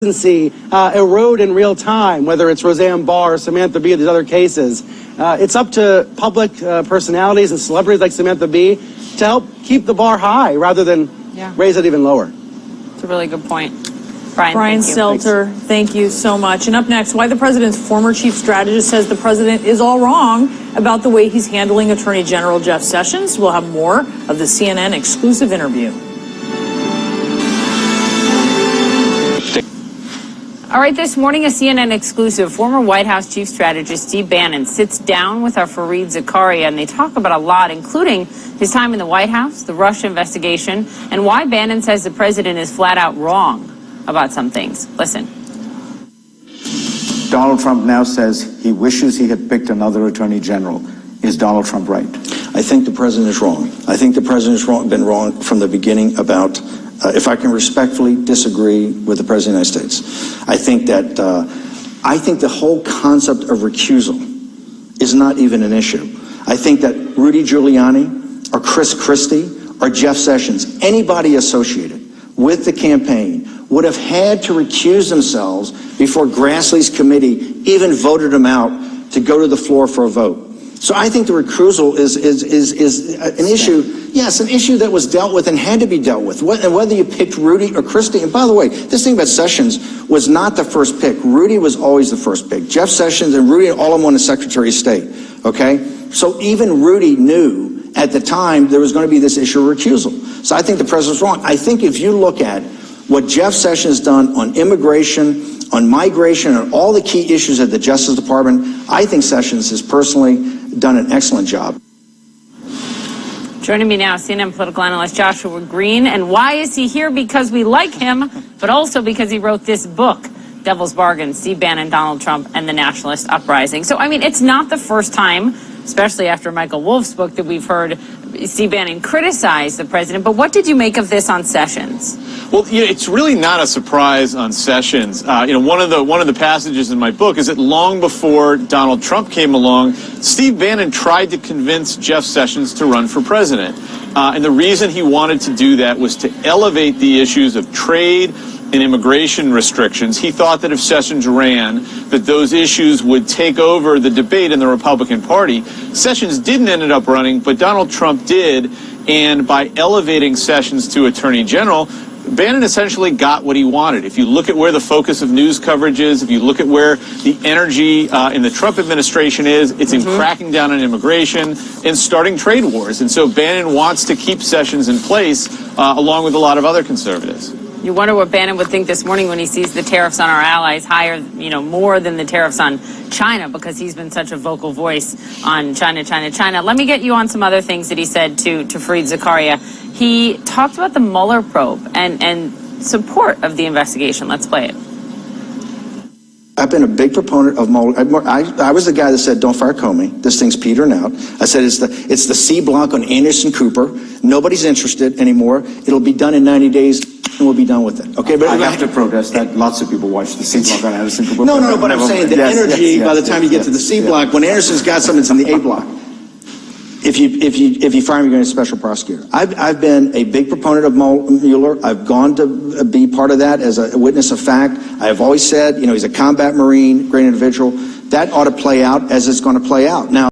Erode in real time, whether it's Roseanne Barr or Samantha Bee or these other cases. It's up to public personalities and celebrities like Samantha Bee to help keep the bar high rather than raise it even lower. It's a really good point. Brian Stelter, thank you so much. And up next, why the president's former chief strategist says the president is all wrong about the way he's handling Attorney General Jeff Sessions. We'll have more of the CNN exclusive interview. All right, this morning, a CNN exclusive. Former White House chief strategist Steve Bannon sits down with our Fareed Zakaria, and they talk about a lot, including his time in the White House, the Russia investigation, and why Bannon says the president is flat out wrong about some things. Listen. Donald Trump now says he wishes he had picked another attorney general. Is Donald Trump right? I think the president is wrong. I think the president has been wrong from the beginning about if I can respectfully disagree with the President of the United States. I think the whole concept of recusal is not even an issue. I think that Rudy Giuliani or Chris Christie or Jeff Sessions, anybody associated with the campaign, would have had to recuse themselves before Grassley's committee even voted them out to go to the floor for a vote. So I think the recusal is an issue, yes, an issue that was dealt with and had to be dealt with. And whether you picked Rudy or Christie, and by the way, this thing about Sessions was not the first pick. Rudy was always the first pick. Jeff Sessions and Rudy all in one as Secretary of State, okay? So even Rudy knew at the time there was going to be this issue of recusal. So I think the president's wrong. I think if you look at what Jeff Sessions done on immigration, on migration, and all the key issues at the Justice Department, I think Sessions has personally done an excellent job. Joining me now, CNN political analyst Joshua Green. And why is he here? Because we like him, but also because he wrote this book, Devil's Bargain, Steve Bannon, Donald Trump, and the Nationalist Uprising. So, I mean, it's not the first time, especially after Michael Wolff's book, that we've heard Steve Bannon criticize the president. But what did you make of this on Sessions? Well, it's really not a surprise on Sessions. One of the passages in my book is that long before Donald Trump came along, Steve Bannon tried to convince Jeff Sessions to run for president. And the reason he wanted to do that was to elevate the issues of trade and immigration restrictions. He thought that if Sessions ran, that those issues would take over the debate in the Republican Party. Sessions didn't end up running, but Donald Trump did. And by elevating Sessions to Attorney General, Bannon essentially got what he wanted. If you look at where the focus of news coverage is, if you look at where the energy in the Trump administration is, it's in cracking down on immigration and starting trade wars. And so Bannon wants to keep Sessions in place along with a lot of other conservatives. You wonder what Bannon would think this morning when he sees the tariffs on our allies higher, more than the tariffs on China, because he's been such a vocal voice on China, China, China. Let me get you on some other things that he said to Fareed Zakaria. He talked about the Mueller probe and support of the investigation. Let's play it. I've been a big proponent of Mueller. I was the guy that said, don't fire Comey. This thing's petering out. I said, it's the C block on Anderson Cooper. Nobody's interested anymore. It'll be done in 90 days. And we'll be done with it. Okay, but I have to protest that lots of people watch the C block on Anderson Cooper. No, but I'm saying the energy by the time you get to the C block, when Anderson's got something, it's in the A block. If you fire him, you're going to a special prosecutor. I've been a big proponent of Mueller. I've gone to be part of that as a witness of fact. I have always said, he's a combat Marine, great individual. That ought to play out as it's going to play out. Now,